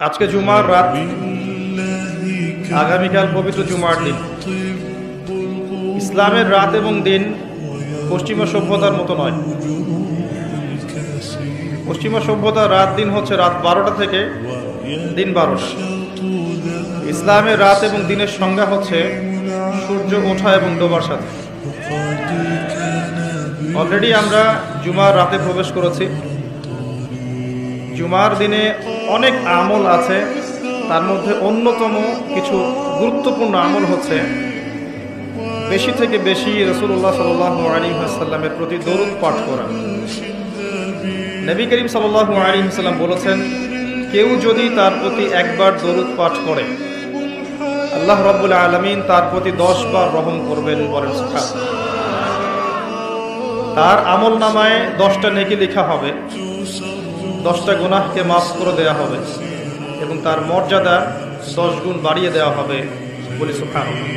আজকে জুমার রাত, আগামীকাল পবিত্র জুমার দিন। ইসলামের রাত এবং দিন পশ্চিমা সভ্যতার মতো নয়। পশ্চিমা সভ্যতার রাত দিন হচ্ছে রাত 12টা থেকে দিন 12টা। ইসলামের রাত এবং দিনের সংজ্ঞা হচ্ছে সূর্য ওঠা এবং ডোবার সাথে। অলরেডি আমরা জুমার রাতে প্রবেশ করেছি। জুমার দিনে অনেক আমল আছে, তার মধ্যে অন্যতম কিছু গুরুত্বপূর্ণ আমল হচ্ছে বেশি থেকে বেশি রাসূলুল্লাহ সাল্লাল্লাহু আলাইহি ওয়াসাল্লামের প্রতি দরুদ পাঠ করা। নবী করিম সাল্লাল্লাহু আলাইহি ওয়াসাল্লাম বলেছেন, কেউ যদি তার প্রতি একবার দরুদ পাঠ করে আল্লাহ রাব্বুল আলামিন তার প্রতি 10 বার রহম করবেন। বলেন সুবহানাল্লাহ। তার আমল নামায় 10টা নেকি লেখা হবে, 10টা গুনাহকে মাফ করে দেওয়া হবে এবং তার মর্যাদা 10 গুণ বাড়িয়ে দেওয়া হবে। বলি সুবহানাল্লাহ।